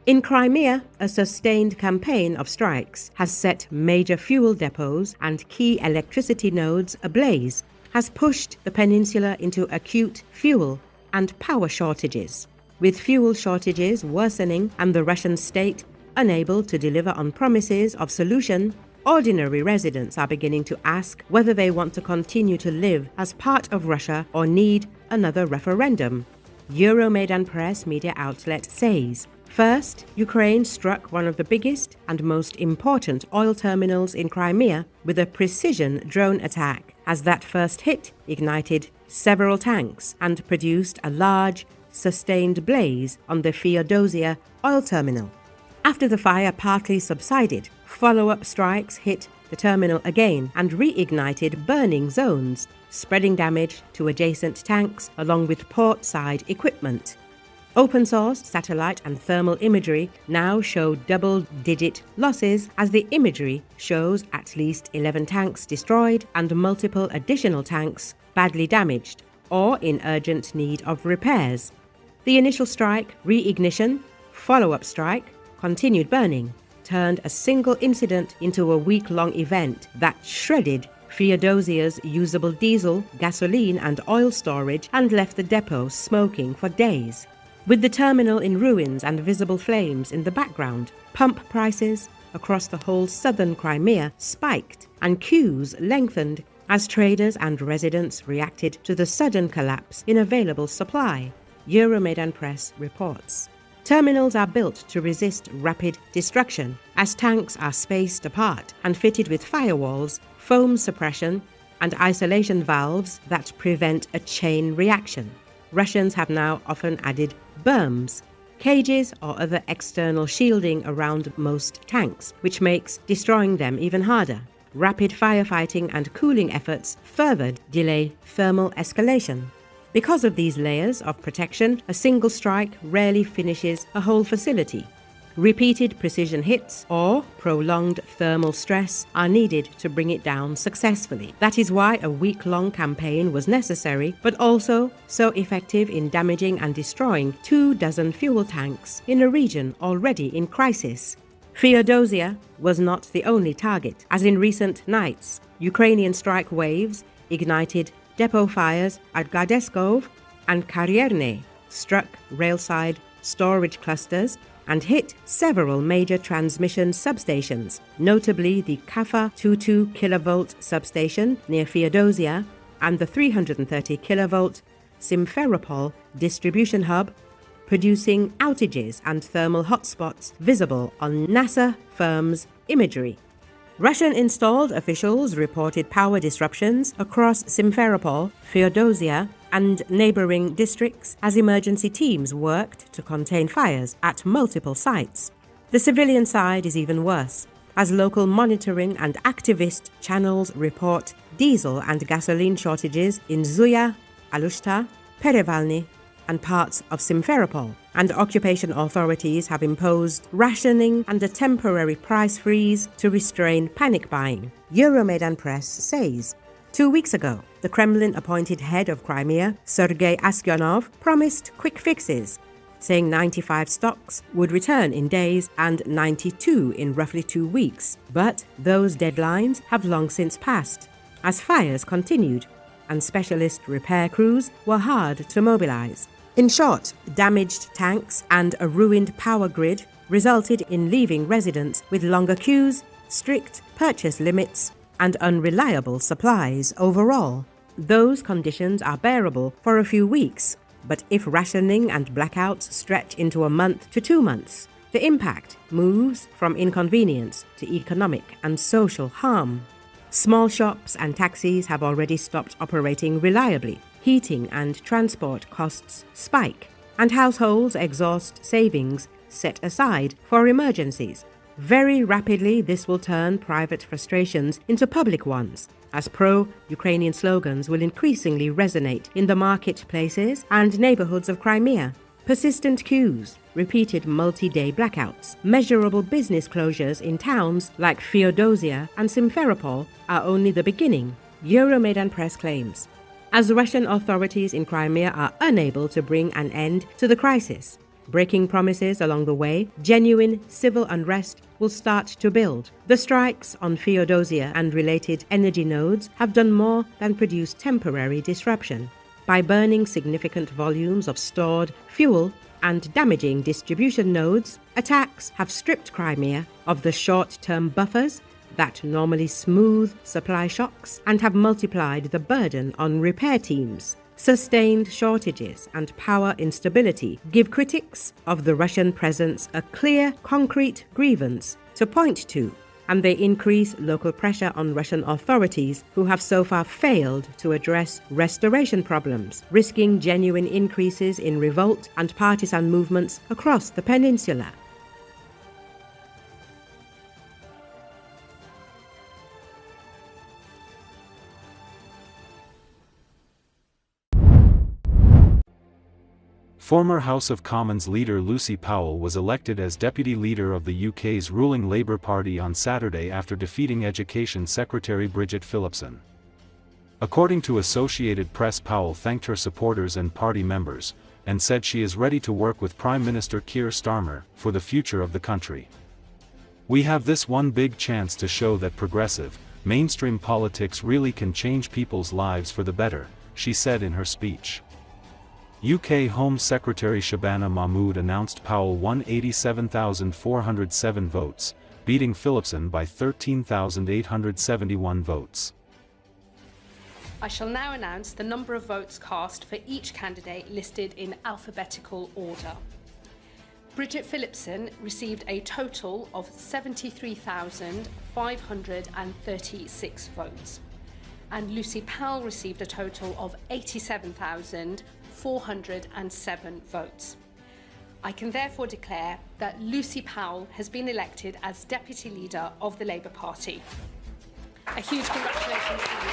In Crimea, a sustained campaign of strikes has set major fuel depots and key electricity nodes ablaze, has pushed the peninsula into acute fuel and power shortages, with fuel shortages worsening and the Russian state unable to deliver on promises of solution. Ordinary residents are beginning to ask whether they want to continue to live as part of Russia or need another referendum. Euromaidan Press media outlet says, first, Ukraine struck one of the biggest and most important oil terminals in Crimea with a precision drone attack, as that first hit ignited several tanks and produced a large, sustained blaze on the Feodosia oil terminal. After the fire partly subsided, follow-up strikes hit the terminal again and reignited burning zones, spreading damage to adjacent tanks along with port-side equipment. Open-source satellite and thermal imagery now show double-digit losses, as the imagery shows at least 11 tanks destroyed and multiple additional tanks badly damaged or in urgent need of repairs. The initial strike, reignition, follow-up strike, continued burning, turned a single incident into a week-long event that shredded Feodosia's usable diesel, gasoline and oil storage and left the depot smoking for days. With the terminal in ruins and visible flames in the background, pump prices across the whole southern Crimea spiked and queues lengthened as traders and residents reacted to the sudden collapse in available supply, Euromaidan Press reports. Terminals are built to resist rapid destruction, as tanks are spaced apart and fitted with firewalls, foam suppression, and isolation valves that prevent a chain reaction. Russians have now often added berms, cages or other external shielding around most tanks, which makes destroying them even harder. Rapid firefighting and cooling efforts further delay thermal escalation. Because of these layers of protection, a single strike rarely finishes a whole facility. Repeated precision hits or prolonged thermal stress are needed to bring it down successfully. That is why a week-long campaign was necessary, but also so effective in damaging and destroying 24 fuel tanks in a region already in crisis. Feodosia was not the only target, as in recent nights, Ukrainian strike waves ignited depot fires at Gardeskov and Karyerne, struck railside storage clusters and hit several major transmission substations, notably the Kafa 22 kilovolt substation near Feodosia and the 330 kilovolt Simferopol distribution hub, producing outages and thermal hotspots visible on NASA firm's imagery. Russian-installed officials reported power disruptions across Simferopol, Feodosia, and neighboring districts as emergency teams worked to contain fires at multiple sites. The civilian side is even worse, as local monitoring and activist channels report diesel and gasoline shortages in Zuya, Alushta, Perevalny, and parts of Simferopol, and occupation authorities have imposed rationing and a temporary price freeze to restrain panic buying, Euromaidan Press says. 2 weeks ago, the Kremlin-appointed head of Crimea, Sergei Aksyonov, promised quick fixes, saying 95 stocks would return in days and 92 in roughly 2 weeks. But those deadlines have long since passed, as fires continued, and specialist repair crews were hard to mobilize. In short, damaged tanks and a ruined power grid resulted in leaving residents with longer queues, strict purchase limits, and unreliable supplies overall. Those conditions are bearable for a few weeks, but if rationing and blackouts stretch into a month to 2 months, the impact moves from inconvenience to economic and social harm. Small shops and taxis have already stopped operating reliably. Heating and transport costs spike, and households exhaust savings set aside for emergencies. Very rapidly, this will turn private frustrations into public ones, as pro-Ukrainian slogans will increasingly resonate in the marketplaces and neighborhoods of Crimea. Persistent queues, repeated multi-day blackouts, measurable business closures in towns like Feodosia and Simferopol are only the beginning, Euromaidan Press claims. As Russian authorities in Crimea are unable to bring an end to the crisis, Breaking promises along the way, genuine civil unrest will start to build. The strikes on Feodosia and related energy nodes have done more than produce temporary disruption. By burning significant volumes of stored fuel and damaging distribution nodes, attacks have stripped Crimea of the short-term buffers that normally smooth supply shocks and have multiplied the burden on repair teams. Sustained shortages and power instability give critics of the Russian presence a clear, concrete grievance to point to, and they increase local pressure on Russian authorities who have so far failed to address restoration problems, risking genuine increases in revolt and partisan movements across the peninsula. Former House of Commons leader Lucy Powell was elected as deputy leader of the UK's ruling Labour Party on Saturday after defeating Education Secretary Bridget Phillipson. According to Associated Press, Powell thanked her supporters and party members, and said she is ready to work with Prime Minister Keir Starmer for the future of the country. "We have this one big chance to show that progressive, mainstream politics really can change people's lives for the better," she said in her speech. UK Home Secretary Shabana Mahmood announced Powell won 87,407 votes, beating Phillipson by 13,871 votes. I shall now announce the number of votes cast for each candidate listed in alphabetical order. Bridget Phillipson received a total of 73,536 votes, and Lucy Powell received a total of 87,407 votes. I can therefore declare that Lucy Powell has been elected as Deputy Leader of the Labour Party. A huge congratulations to Lucy.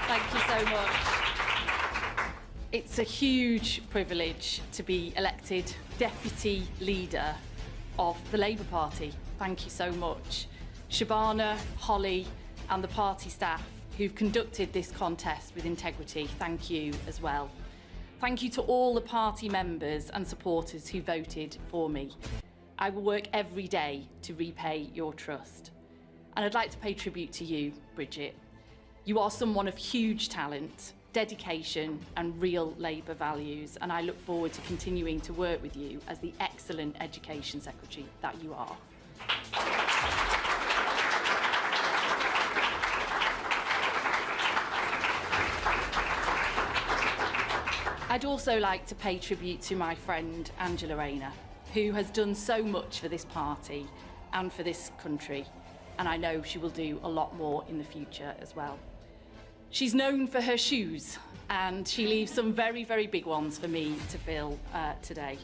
Thank you so much. It's a huge privilege to be elected Deputy Leader of the Labour Party. Thank you so much. Shabana, Holly and the party staff who've conducted this contest with integrity, thank you as well. Thank you to all the party members and supporters who voted for me. I will work every day to repay your trust. And I'd like to pay tribute to you, Bridget. You are someone of huge talent, dedication and real Labour values, and I look forward to continuing to work with you as the excellent Education Secretary that you are. I'd also like to pay tribute to my friend Angela Rayner, who has done so much for this party and for this country, and I know she will do a lot more in the future as well. She's known for her shoes, and she leaves some very, very big ones for me to fill today.